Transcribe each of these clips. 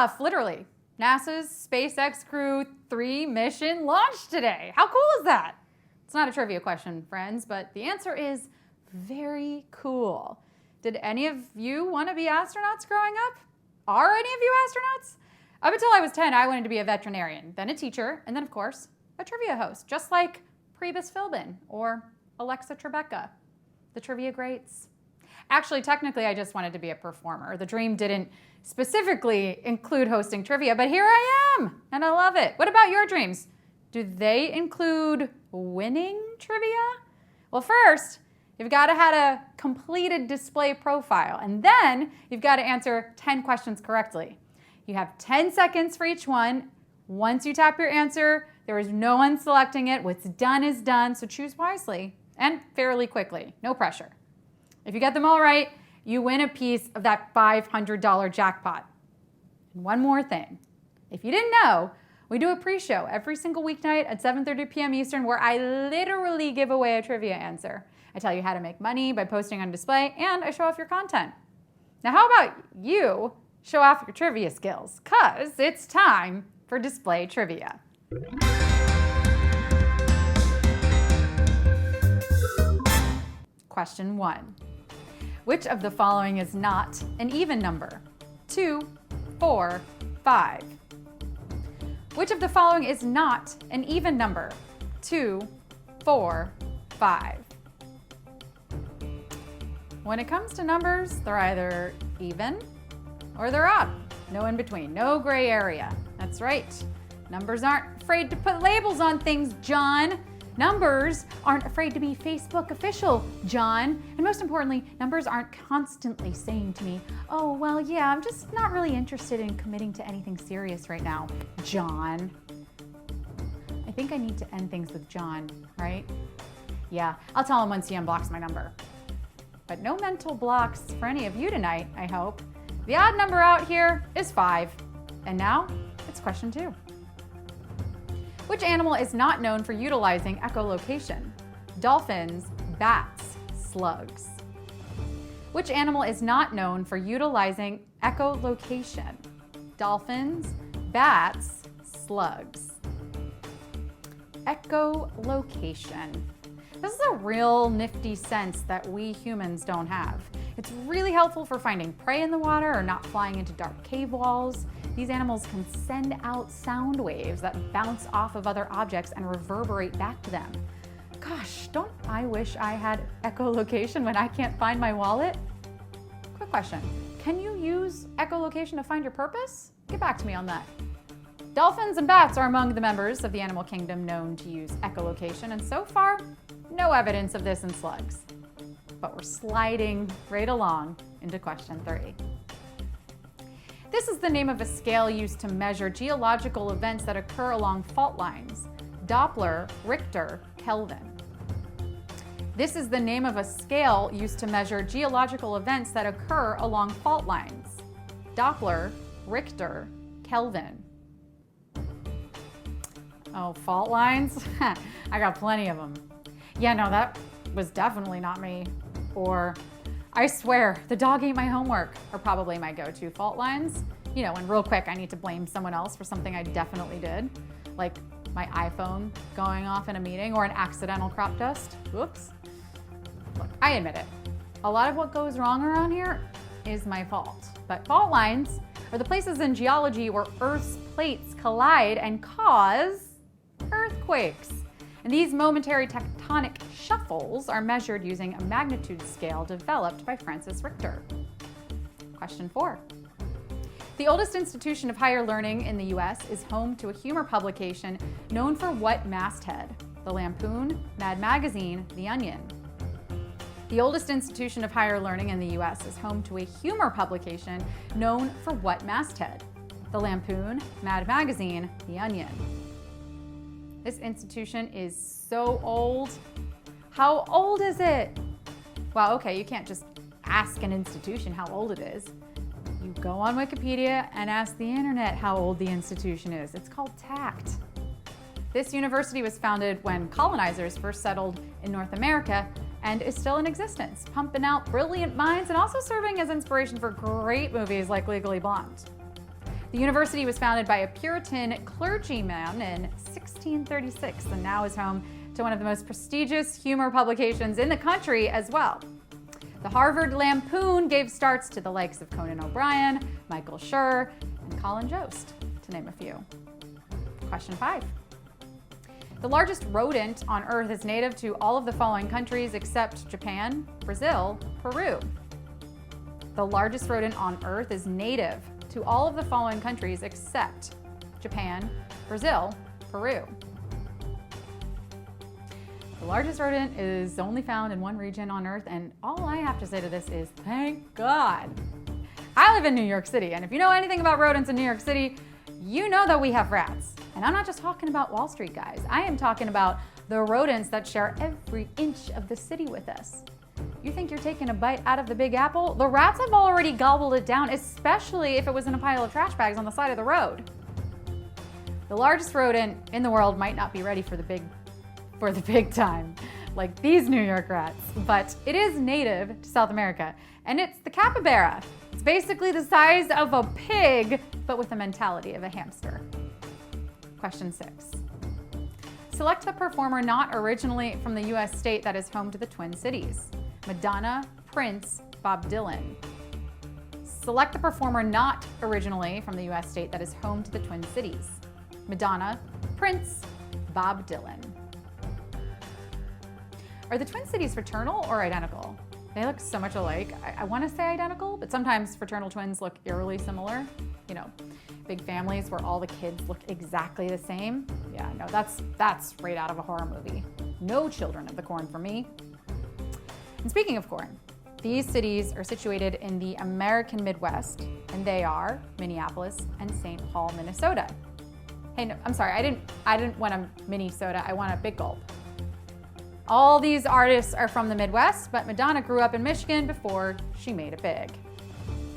stuff, literally. NASA's SpaceX Crew 3 mission launched today. How cool is that? It's not a trivia question, friends, but the answer is very cool. Did any of you want to be astronauts growing up? Are any of you astronauts? Up until I was 10, I wanted to be a veterinarian, then a teacher, and then, of course, a trivia host, just like Pribis Philbin or Alexa Trebek, the trivia greats. Actually, technically, I just wanted to be a performer. The dream didn't specifically include hosting trivia, but here I am, and I love it. What about your dreams? Do they include winning trivia? Well, first, you've got to have a completed display profile, and then you've got to answer 10 questions correctly. You have 10 seconds for each one. Once you tap your answer, there is no one selecting it. What's done is done, so choose wisely and fairly quickly. No pressure. If you get them all right, you win a piece of that $500 jackpot. And one more thing. If you didn't know, we do a pre-show every single weeknight at 7:30 p.m. Eastern where I literally give away a trivia answer. I tell you how to make money by posting on display, and I show off your content. Now, how about you show off your trivia skills? 'Cause it's time for display trivia. Question 1. Which of the following is not an even number? 2, 4, 5. Which of the following is not an even number? 2, 4, 5. When it comes to numbers, they're either even or they're odd. No in between, no gray area. That's right. Numbers aren't afraid to put labels on things, John. Numbers aren't afraid to be Facebook official, John. And most importantly, numbers aren't constantly saying to me, oh, well, yeah, I'm just not really interested in committing to anything serious right now, John. I think I need to end things with John, right? Yeah, I'll tell him once he unblocks my number. But no mental blocks for any of you tonight, I hope. The odd number out here is 5. And now, it's question 2. Which animal is not known for utilizing echolocation? Dolphins, bats, slugs. Which animal is not known for utilizing echolocation? Dolphins, bats, slugs. Echolocation. This is a real nifty sense that we humans don't have. It's really helpful for finding prey in the water or not flying into dark cave walls. These animals can send out sound waves that bounce off of other objects and reverberate back to them. Gosh, don't I wish I had echolocation when I can't find my wallet? Quick question, can you use echolocation to find your purpose? Get back to me on that. Dolphins and bats are among the members of the animal kingdom known to use echolocation, and so far, no evidence of this in slugs. But we're sliding right along into question 3. This is the name of a scale used to measure geological events that occur along fault lines. Doppler, Richter, Kelvin. This is the name of a scale used to measure geological events that occur along fault lines. Doppler, Richter, Kelvin. Oh, fault lines? I got plenty of them. Yeah, no, that was definitely not me. Or, I swear, the dog ate my homework, are probably my go-to fault lines. You know, and real quick, I need to blame someone else for something I definitely did, like my iPhone going off in a meeting or an accidental crop dust. Whoops. Look, I admit it. A lot of what goes wrong around here is my fault. But fault lines are the places in geology where Earth's plates collide and cause earthquakes. And these momentary tectonic shuffles are measured using a magnitude scale developed by Francis Richter. Question 4. The oldest institution of higher learning in the US is home to a humor publication known for what masthead? The Lampoon, Mad Magazine, The Onion. The oldest institution of higher learning in the US is home to a humor publication known for what masthead? The Lampoon, Mad Magazine, The Onion. This institution is so old. How old is it? Well, okay, you can't just ask an institution how old it is. You go on Wikipedia and ask the internet how old the institution is. It's called TACT. This university was founded when colonizers first settled in North America and is still in existence, pumping out brilliant minds and also serving as inspiration for great movies like Legally Blonde. The university was founded by a Puritan clergyman in 1636 and now is home to one of the most prestigious humor publications in the country as well. The Harvard Lampoon gave starts to the likes of Conan O'Brien, Michael Schur, and Colin Jost, to name a few. Question 5. The largest rodent on Earth is native to all of the following countries except Japan, Brazil, Peru. The largest rodent on Earth is native to all of the following countries except Japan, Brazil, Peru. The largest rodent is only found in one region on Earth, and all I have to say to this is thank God. I live in New York City, and if you know anything about rodents in New York City, you know that we have rats. And I'm not just talking about Wall Street guys. I am talking about the rodents that share every inch of the city with us. You think you're taking a bite out of the Big Apple? The rats have already gobbled it down, especially if it was in a pile of trash bags on the side of the road. The largest rodent in the world might not be ready for the big time, like these New York rats, but it is native to South America, and it's the capybara. It's basically the size of a pig, but with the mentality of a hamster. Question 6. Select the performer not originally from the US state that is home to the Twin Cities. Madonna, Prince, Bob Dylan. Select the performer not originally from the US state that is home to the Twin Cities. Madonna, Prince, Bob Dylan. Are the Twin Cities fraternal or identical? They look so much alike. I want to say identical, but sometimes fraternal twins look eerily similar. You know, big families where all the kids look exactly the same. Yeah, no, that's right out of a horror movie. No Children of the Corn for me. And speaking of corn, these cities are situated in the American Midwest, and they are Minneapolis and St. Paul, Minnesota. Hey, no, I'm sorry, I didn't want a mini soda, I want a big gulp. All these artists are from the Midwest, but Madonna grew up in Michigan before she made it big.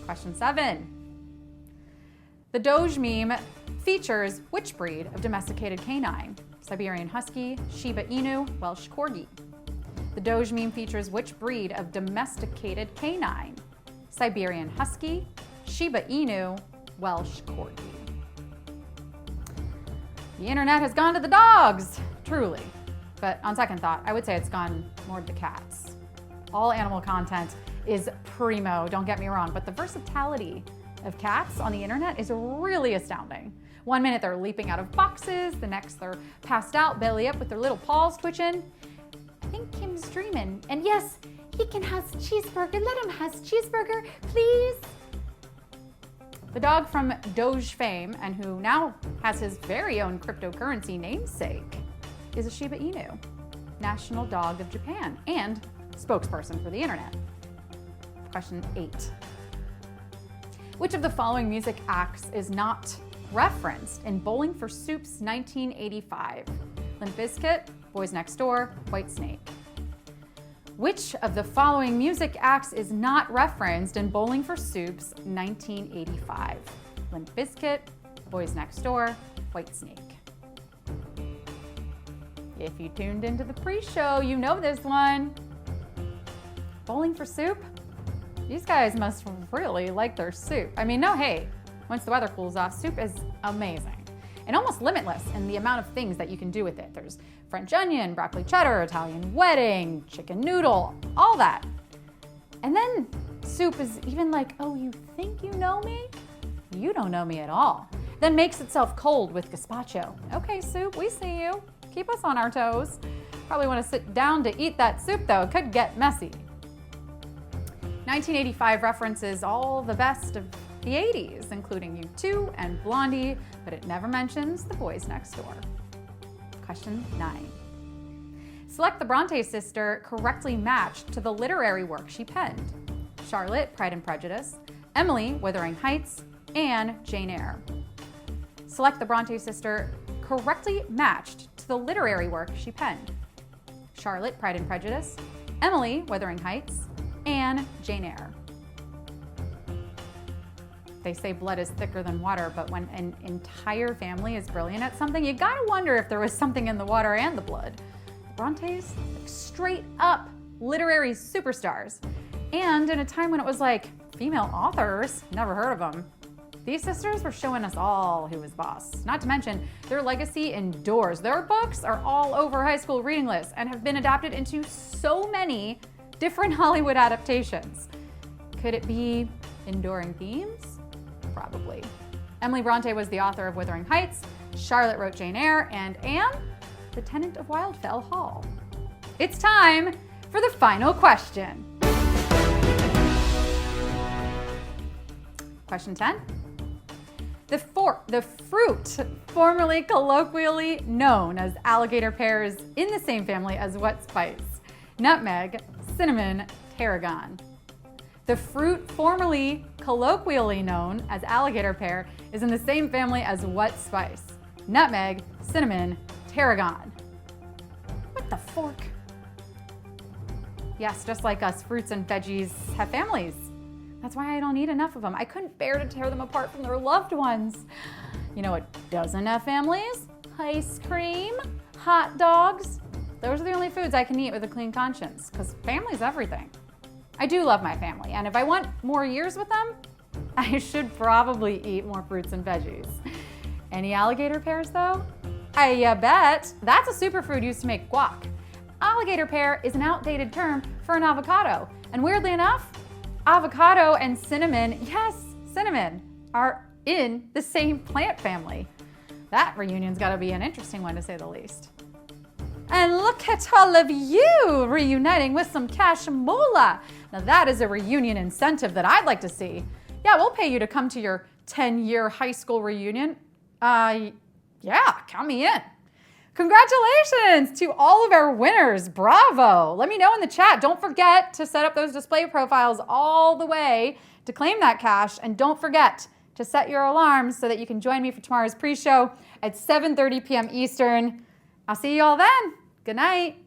Question 7. The Doge Meme features which breed of domesticated canine? Siberian Husky, Shiba Inu, Welsh Corgi. The Doge Meme features which breed of domesticated canine? Siberian Husky, Shiba Inu, Welsh Corgi. The internet has gone to the dogs, truly. But on second thought, I would say it's gone more to the cats. All animal content is primo, don't get me wrong, but the versatility of cats on the internet is really astounding. One minute they're leaping out of boxes, the next they're passed out, belly up with their little paws twitching. I think Kim's dreaming. And yes, he can have cheeseburger. Let him have cheeseburger, please. The dog from Doge fame, and who now has his very own cryptocurrency namesake, is a Shiba Inu, national dog of Japan, and spokesperson for the internet. Question 8. Which of the following music acts is not referenced in Bowling for Soup's 1985? Limp Bizkit, Boys Next Door, Whitesnake. Which of the following music acts is not referenced in Bowling for Soup's 1985? Limp Bizkit, Boys Next Door, Whitesnake. If you tuned into the pre-show, you know this one. Bowling for Soup? These guys must really like their soup. I mean, no hate. Once the weather cools off, soup is amazing and almost limitless in the amount of things that you can do with it. There's French onion, broccoli cheddar, Italian wedding, chicken noodle, all that. And then soup is even like, oh, you think you know me? You don't know me at all. Then makes itself cold with gazpacho. Okay, soup, we see you. Keep us on our toes. Probably want to sit down to eat that soup though. It could get messy. 1985 references all the best of the 80s, including U2 and Blondie, but it never mentions the Boys Next Door. Question 9. Select the Bronte sister correctly matched to the literary work she penned. Charlotte, Pride and Prejudice, Emily, Wuthering Heights, and Jane Eyre. Select the Bronte sister correctly matched to the literary work she penned. Charlotte, Pride and Prejudice, Emily, Wuthering Heights, and Jane Eyre. They say blood is thicker than water, but when an entire family is brilliant at something, you gotta wonder if there was something in the water and the blood. Brontes, like straight up literary superstars. And in a time when it was like, female authors, never heard of them. These sisters were showing us all who was boss. Not to mention, their legacy endures. Their books are all over high school reading lists and have been adapted into so many different Hollywood adaptations. Could it be enduring themes? Probably. Emily Bronte was the author of Wuthering Heights, Charlotte wrote Jane Eyre, and Anne, the tenant of Wildfell Hall. It's time for the final question. Question 10. The fruit formerly colloquially known as alligator pears in the same family as what spice? Nutmeg, cinnamon, tarragon. The fruit formerly colloquially known as alligator pear is in the same family as what spice? Nutmeg, cinnamon, tarragon. What the fork? Yes, just like us, fruits and veggies have families. That's why I don't eat enough of them. I couldn't bear to tear them apart from their loved ones. You know what doesn't have families? Ice cream, hot dogs. Those are the only foods I can eat with a clean conscience, because family's everything. I do love my family, and if I want more years with them, I should probably eat more fruits and veggies. Any alligator pears though? I bet that's a superfood used to make guac. Alligator pear is an outdated term for an avocado, and weirdly enough, avocado and cinnamon, yes, cinnamon, are in the same plant family. That reunion's gotta be an interesting one to say the least. And look at all of you reuniting with some cash moolah. Now that is a reunion incentive that I'd like to see. Yeah, we'll pay you to come to your 10-year high school reunion. Yeah, count me in. Congratulations to all of our winners. Bravo. Let me know in the chat. Don't forget to set up those display profiles all the way to claim that cash. And don't forget to set your alarms so that you can join me for tomorrow's pre-show at 7:30 p.m. Eastern. I'll see you all then. Good night.